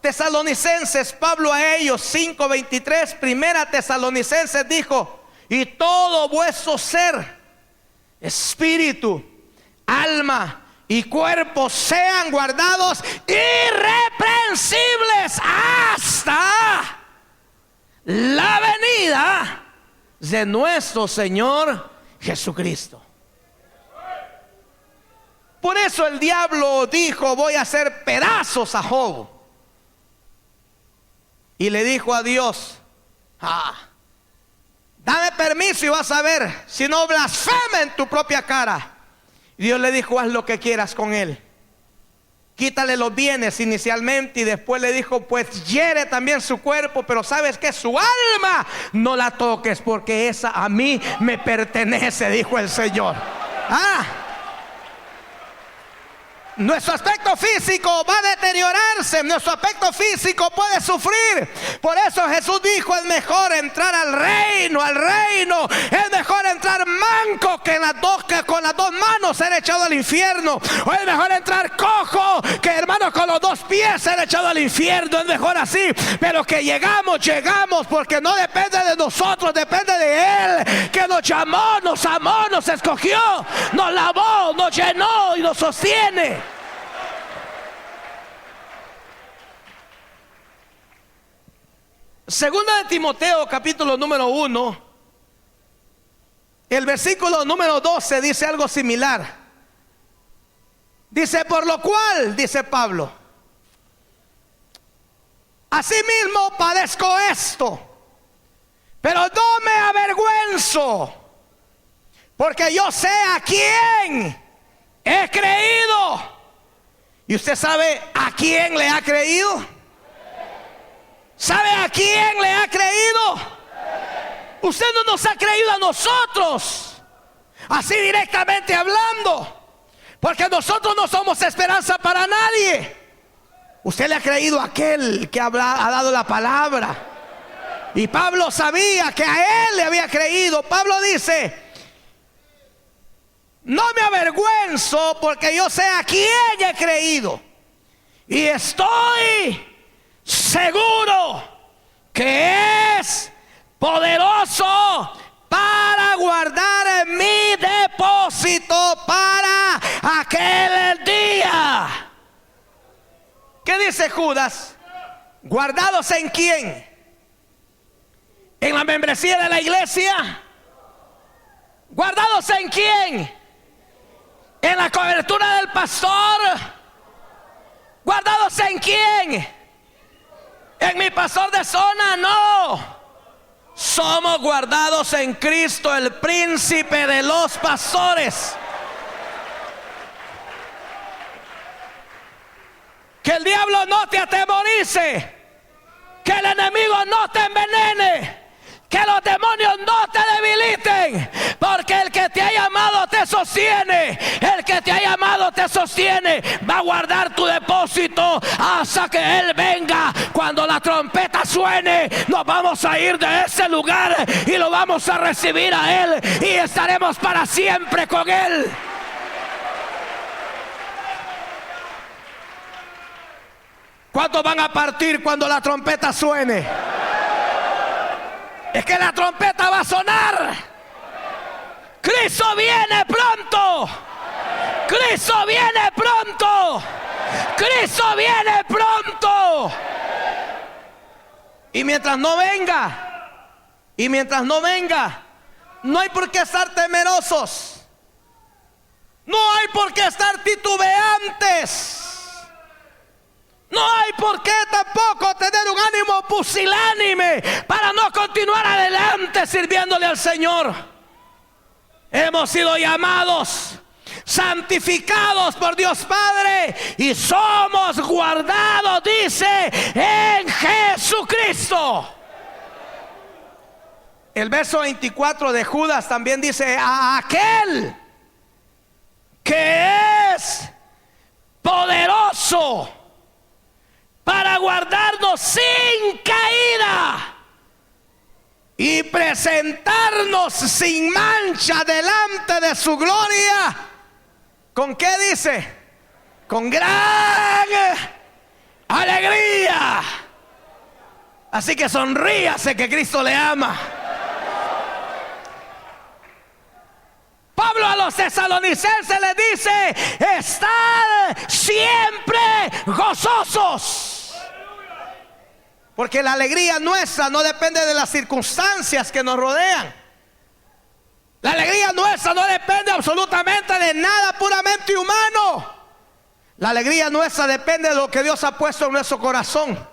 Tesalonicenses, Pablo a ellos 5:23, primera Tesalonicenses dijo: y todo vuestro ser, espíritu, alma y cuerpo sean guardados irreprensibles hasta la venida de nuestro Señor Jesucristo. Por eso el diablo dijo: voy a hacer pedazos a Job. Y le dijo a Dios: dame permiso permiso y vas a ver si no blasfema en tu propia cara. Y Dios le dijo: haz lo que quieras con él. Quítale los bienes inicialmente, y después le dijo: pues hiere también su cuerpo, pero sabes que su alma no la toques, porque esa a mí me pertenece, dijo el Señor. Nuestro aspecto físico va a deteriorarse, nuestro aspecto físico puede sufrir. Por eso Jesús dijo: es mejor entrar al reino, es mejor entrar manco que con las dos manos ser echado al infierno. O es mejor entrar cojo que, hermano, con los dos pies ser echado al infierno. Es mejor así, pero que llegamos porque no depende de nosotros, depende de Él, que nos llamó, nos amó, nos escogió, nos lavó, nos llenó y nos sostiene. Segunda de Timoteo, capítulo número 1, el versículo número 12 dice algo similar. Dice: por lo cual, dice Pablo, asimismo padezco esto, pero no me avergüenzo, porque yo sé a quién he creído. ¿Y usted sabe a quién le ha creído? ¿Sabe a quién le ha creído? Usted no nos ha creído a nosotros, así directamente hablando, porque nosotros no somos esperanza para nadie. Usted le ha creído a aquel que ha dado la palabra. Y Pablo sabía que a él le había creído. Pablo dice: no me avergüenzo, porque yo sé a quién he creído, y estoy seguro que es poderoso para guardar mi depósito para aquel día. ¿Qué dice Judas? ¿Guardados en quién? ¿En la membresía de la iglesia? ¿Guardados en quién? ¿En la cobertura del pastor? ¿Guardados en quién? ¿En mi pastor de zona? No. Somos guardados en Cristo, el príncipe de los pastores. Que el diablo no te atemorice, que el enemigo no te envenene, que los demonios no te debiliten, porque el que te ha llamado te sostiene. El que te ha llamado te sostiene. Va a guardar tu depósito hasta que Él venga. Cuando la trompeta suene, nos vamos a ir de ese lugar y lo vamos a recibir a Él, y estaremos para siempre con Él. ¿Cuántos van a partir cuando la trompeta suene? Es que la trompeta va a sonar. Cristo viene pronto. Cristo viene pronto. Cristo viene pronto. Y mientras no venga, no hay por qué estar temerosos. No hay por qué estar titubeantes. No hay por qué tampoco tener un ánimo pusilánime para no continuar adelante sirviéndole al Señor. Hemos sido llamados, santificados por Dios Padre, y somos guardados, dice, en Jesucristo. El verso 24 de Judas también dice: a aquel que es poderoso para guardarnos sin caída y presentarnos sin mancha delante de su gloria. ¿Con qué dice? Con gran alegría. Así que sonríase, que Cristo le ama. Pablo a los tesalonicenses les dice: estad siempre gozosos. Porque la alegría nuestra no depende de las circunstancias que nos rodean. La alegría nuestra no depende absolutamente de nada puramente humano. La alegría nuestra depende de lo que Dios ha puesto en nuestro corazón.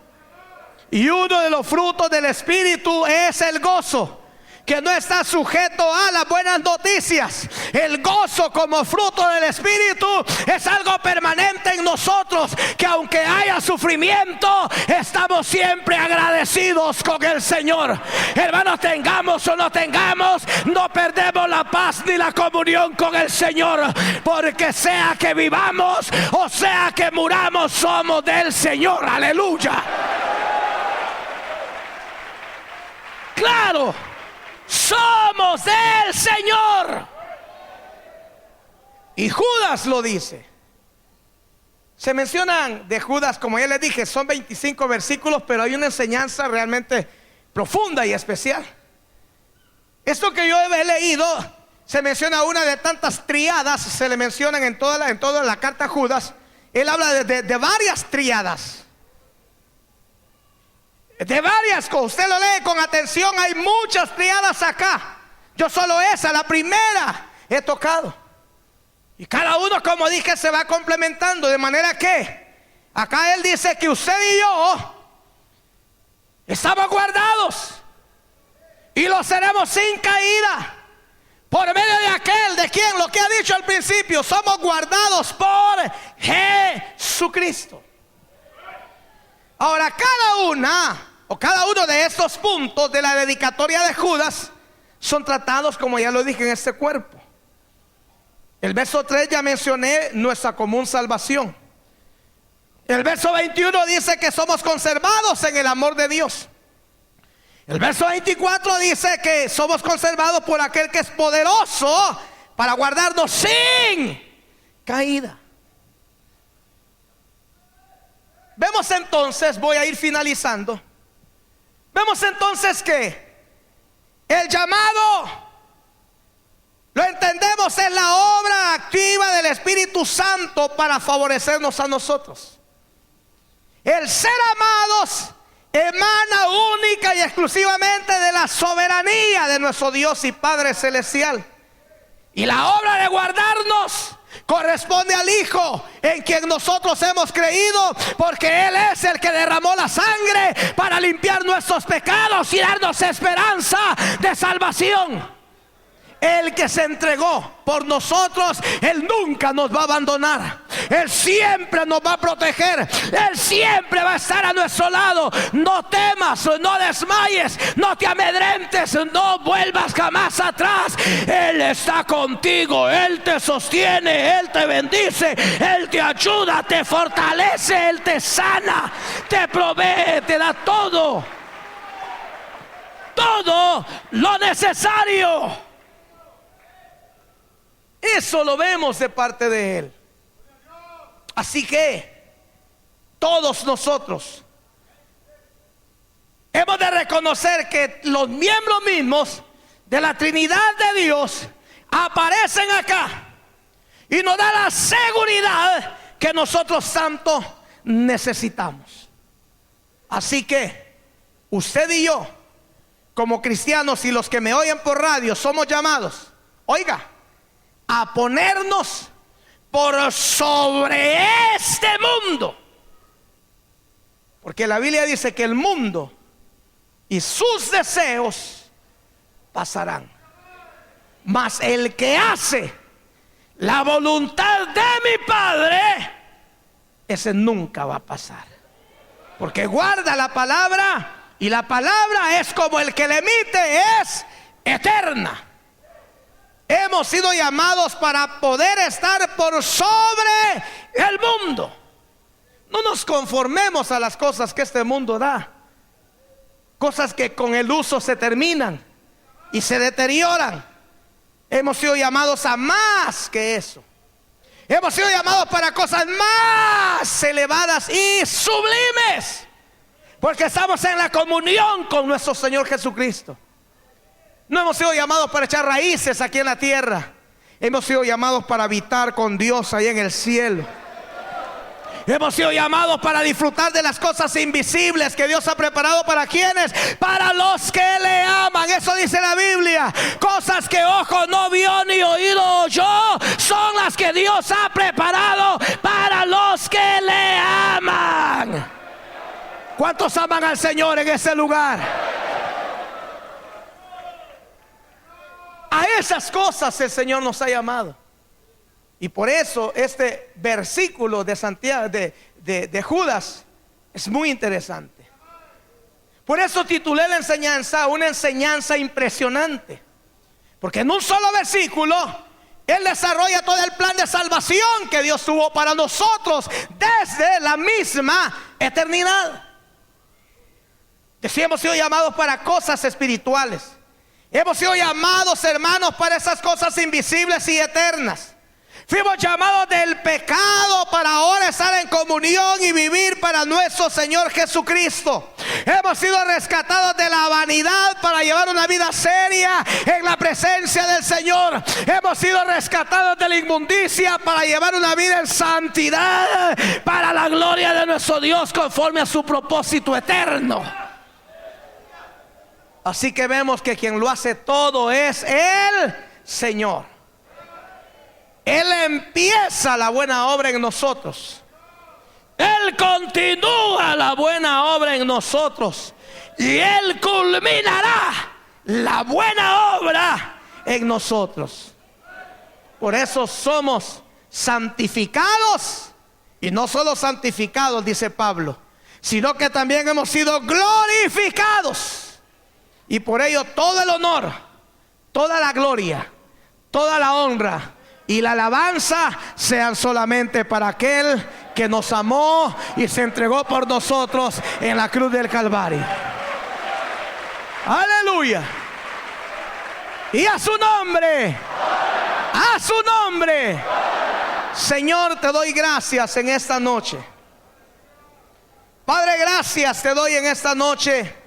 Y uno de los frutos del Espíritu es el gozo. que no está sujeto a las buenas noticias. El gozo como fruto del Espíritu es algo permanente en nosotros, que aunque haya sufrimiento, estamos siempre agradecidos con el Señor. Hermanos, tengamos o no tengamos, no perdemos la paz ni la comunión con el Señor, porque sea que vivamos o sea que muramos, somos del Señor. Aleluya. Claro, somos del Señor. Y Judas lo dice. Se mencionan de Judas, como ya les dije, son 25 versículos, pero hay una enseñanza realmente profunda y especial. Esto que yo he leído, se menciona una de tantas triadas, se le mencionan en toda la carta a Judas. Él habla de varias triadas, de varias cosas. Usted lo lee con atención, hay muchas triadas acá. Yo solo esa, la primera, he tocado. Y cada uno, como dije, se va complementando. De manera que acá él dice que usted y yo estamos guardados y lo seremos sin caída por medio de aquel, ¿de quién? Lo que ha dicho al principio, somos guardados por Jesucristo. Ahora, cada uno de estos puntos de la dedicatoria de Judas son tratados, como ya lo dije, en este cuerpo. El verso 3 ya mencioné nuestra común salvación. El verso 21 dice que somos conservados en el amor de Dios. El verso 24 dice que somos conservados por aquel que es poderoso para guardarnos sin caída. Vemos entonces, voy a ir finalizando. Vemos entonces que el llamado, lo entendemos, es la obra activa del Espíritu Santo para favorecernos a nosotros. El ser amados emana única y exclusivamente de la soberanía de nuestro Dios y Padre Celestial. Y la obra de guardarnos corresponde al Hijo, en quien nosotros hemos creído, porque Él es el que derramó la sangre para limpiar nuestros pecados y darnos esperanza de salvación. El que se entregó por nosotros, Él nunca nos va a abandonar. Él siempre nos va a proteger. Él siempre va a estar a nuestro lado. No temas, no desmayes, no te amedrentes, no vuelvas jamás atrás. Él está contigo, Él te sostiene, Él te bendice, Él te ayuda, te fortalece, Él te sana, te provee, te da todo lo necesario. Eso lo vemos de parte de Él. Así que todos nosotros hemos de reconocer que los miembros mismos de la Trinidad de Dios aparecen acá y nos da la seguridad que nosotros tanto necesitamos. Así que usted y yo, como cristianos, y los que me oyen por radio, somos llamados, oiga, a ponernos por sobre este mundo. Porque la Biblia dice que el mundo y sus deseos pasarán, mas el que hace la voluntad de mi Padre, ese nunca va a pasar, porque guarda la palabra, y la palabra es como el que la emite, es eterna. Hemos sido llamados para poder estar por sobre el mundo. No nos conformemos a las cosas que este mundo da, cosas que con el uso se terminan y se deterioran. Hemos sido llamados a más que eso. Hemos sido llamados para cosas más elevadas y sublimes, porque estamos en la comunión con nuestro Señor Jesucristo. No hemos sido llamados para echar raíces aquí en la tierra. Hemos sido llamados para habitar con Dios ahí en el cielo. Hemos sido llamados para disfrutar de las cosas invisibles que Dios ha preparado para quienes, para los que le aman. Eso dice la Biblia. Cosas que ojo no vio ni oído oyó, son las que Dios ha preparado para los que le aman. ¿Cuántos aman al Señor en ese lugar? esas cosas el Señor nos ha llamado. Y por eso este versículo de Santiago, de Judas, es muy interesante. Por eso titulé la enseñanza una enseñanza impresionante. Porque en un solo versículo Él desarrolla todo el plan de salvación que Dios tuvo para nosotros desde la misma eternidad. Hemos sido llamados para cosas espirituales. Hemos sido llamados, hermanos, para esas cosas invisibles y eternas. Fuimos llamados del pecado para ahora estar en comunión y vivir para nuestro Señor Jesucristo. Hemos sido rescatados de la vanidad para llevar una vida seria en la presencia del Señor. Hemos sido rescatados de la inmundicia para llevar una vida en santidad para la gloria de nuestro Dios conforme a su propósito eterno. Así que vemos que quien lo hace todo es el Señor. Él empieza la buena obra en nosotros. Él continúa la buena obra en nosotros. Y Él culminará la buena obra en nosotros. Por eso somos santificados. Y no solo santificados, dice Pablo, sino que también hemos sido glorificados. Y por ello todo el honor, toda la gloria, toda la honra y la alabanza sean solamente para aquel que nos amó y se entregó por nosotros en la cruz del Calvario. Aleluya. Y a su nombre, a su nombre, Señor, te doy gracias en esta noche. Padre, gracias te doy en esta noche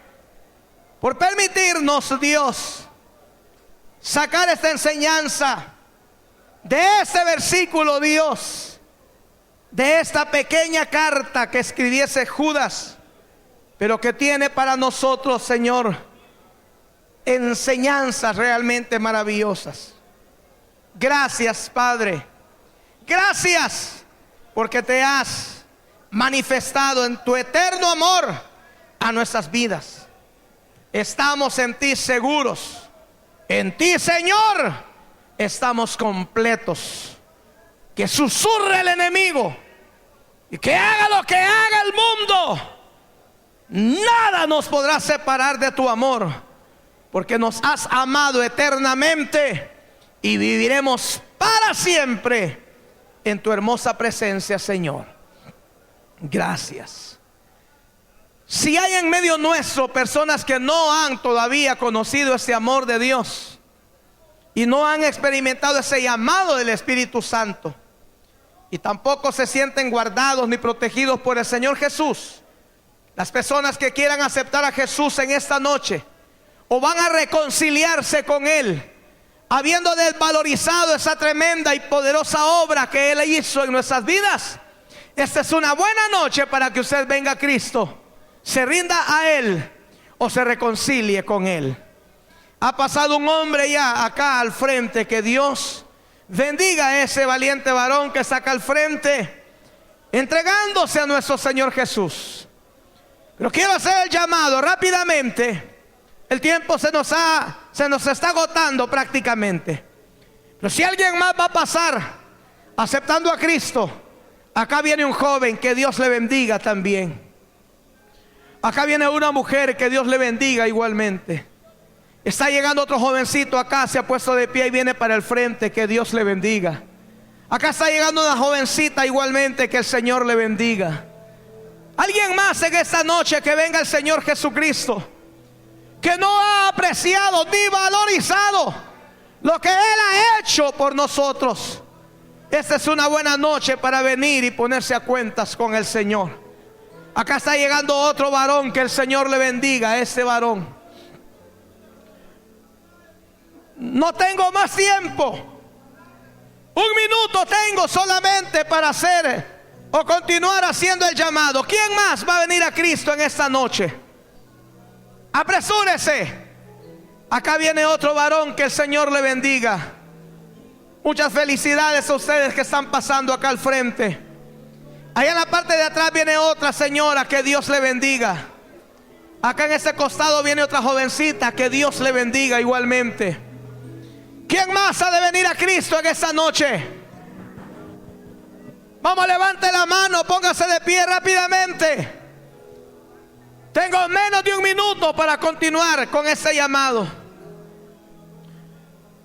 por permitirnos, Dios, sacar esta enseñanza de este versículo, Dios, de esta pequeña carta que escribiese Judas, pero que tiene para nosotros, Señor, enseñanzas realmente maravillosas. Gracias, Padre. Gracias porque te has manifestado en tu eterno amor a nuestras vidas. Estamos en ti seguros. En ti, Señor, estamos completos. Que susurre el enemigo y que haga lo que haga el mundo, nada nos podrá separar de tu amor, porque nos has amado eternamente y viviremos para siempre en tu hermosa presencia, Señor. Gracias. Si hay en medio nuestro personas que no han todavía conocido ese amor de Dios y no han experimentado ese llamado del Espíritu Santo, y tampoco se sienten guardados ni protegidos por el Señor Jesús, las personas que quieran aceptar a Jesús en esta noche o van a reconciliarse con Él, habiendo desvalorizado esa tremenda y poderosa obra que Él hizo en nuestras vidas, esta es una buena noche para que usted venga a Cristo, se rinda a Él o se reconcilie con Él. Ha pasado un hombre ya acá al frente. Que Dios bendiga a ese valiente varón que está acá al frente, entregándose a nuestro Señor Jesús. Pero quiero hacer el llamado rápidamente. El tiempo se nos está agotando prácticamente. Pero si alguien más va a pasar aceptando a Cristo, acá viene un joven, que Dios le bendiga también. Acá viene una mujer, que Dios le bendiga igualmente. Está llegando otro jovencito acá, se ha puesto de pie y viene para el frente, que Dios le bendiga. Acá está llegando una jovencita igualmente, que el Señor le bendiga. Alguien más en esta noche, que venga el Señor Jesucristo, que no ha apreciado ni valorizado lo que Él ha hecho por nosotros. Esta es una buena noche para venir y ponerse a cuentas con el Señor. Acá está llegando otro varón, que el Señor le bendiga a este varón. No tengo más tiempo. Un minuto tengo solamente para hacer o continuar haciendo el llamado. ¿Quién más va a venir a Cristo en esta noche? Apresúrese. Acá viene otro varón, que el Señor le bendiga. Muchas felicidades a ustedes que están pasando acá al frente. Allá en la parte de atrás viene otra señora, que Dios le bendiga. Acá en este costado viene otra jovencita, que Dios le bendiga igualmente. ¿Quién más ha de venir a Cristo en esta noche? Vamos, levante la mano, póngase de pie rápidamente. Tengo menos de un minuto para continuar con este llamado.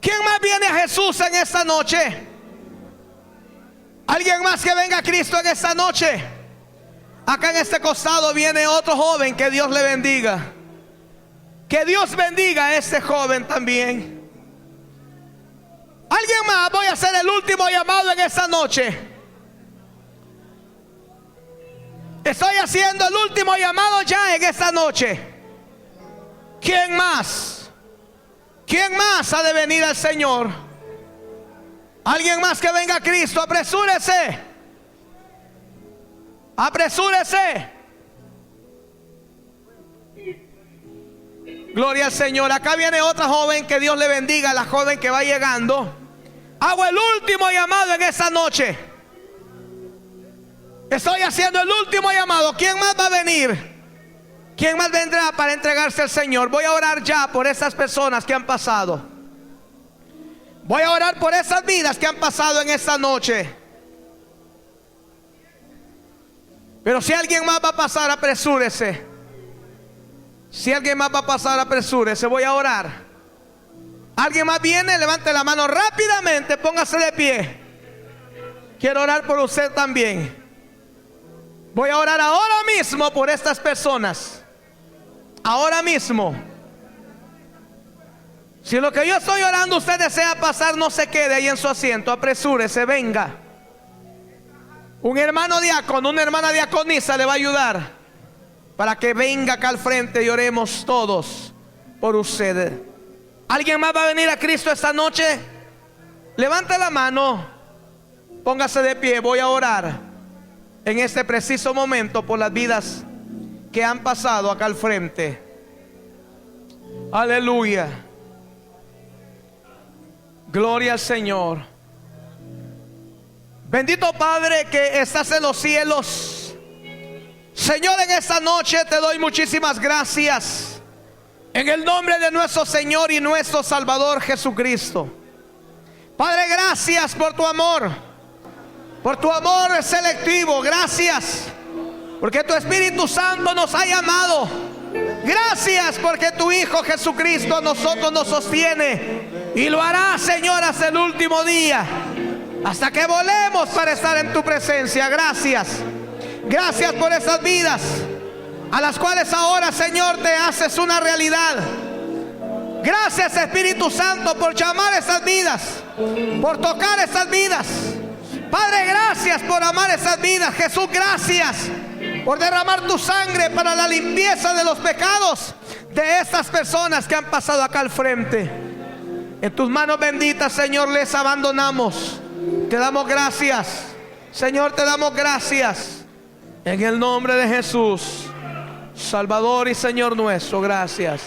¿Quién más viene a Jesús en esta noche? ¿Alguien más que venga a Cristo en esta noche? Acá en este costado viene otro joven, que Dios le bendiga. Que Dios bendiga a este joven también. ¿Alguien más? Voy a hacer el último llamado en esta noche. Estoy haciendo el último llamado ya en esta noche. ¿Quién más? ¿Quién más ha de venir al Señor? ¿Alguien más que venga a Cristo? Apresúrese. Apresúrese. Gloria al Señor. Acá viene otra joven, que Dios le bendiga, la joven que va llegando. Hago el último llamado en esta noche. Estoy haciendo el último llamado. ¿Quién más va a venir? ¿Quién más vendrá para entregarse al Señor? Voy a orar ya por esas personas que han pasado. Voy a orar por esas vidas que han pasado en esta noche. Pero si alguien más va a pasar, apresúrese. Si alguien más va a pasar, apresúrese. Voy a orar. ¿Alguien más viene? Levante la mano rápidamente, póngase de pie. Quiero orar por usted también. Voy a orar ahora mismo por estas personas. Ahora mismo. Si lo que yo estoy orando usted desea pasar, no se quede ahí en su asiento. Apresúrese, venga. Un hermano diácono, una hermana diaconisa le va a ayudar para que venga acá al frente y oremos todos por usted. ¿Alguien más va a venir a Cristo esta noche? Levante la mano, póngase de pie. Voy a orar en este preciso momento por las vidas que han pasado acá al frente. Aleluya. Gloria al Señor. Bendito Padre que estás en los cielos. Señor, en esta noche te doy muchísimas gracias en el nombre de nuestro Señor y nuestro Salvador Jesucristo. Padre, gracias por tu amor selectivo. Gracias porque tu Espíritu Santo nos ha llamado. Gracias porque tu Hijo Jesucristo a nosotros nos sostiene y lo hará, Señor, hasta el último día, hasta que volemos para estar en tu presencia. Gracias. Gracias por esas vidas a las cuales ahora, Señor, te haces una realidad. Gracias, Espíritu Santo, por llamar esas vidas, por tocar esas vidas. Padre, gracias por amar esas vidas. Jesús, gracias por derramar tu sangre para la limpieza de los pecados de estas personas que han pasado acá al frente. En tus manos benditas, Señor, les abandonamos. Te damos gracias, Señor, te damos gracias. En el nombre de Jesús, Salvador y Señor nuestro, gracias.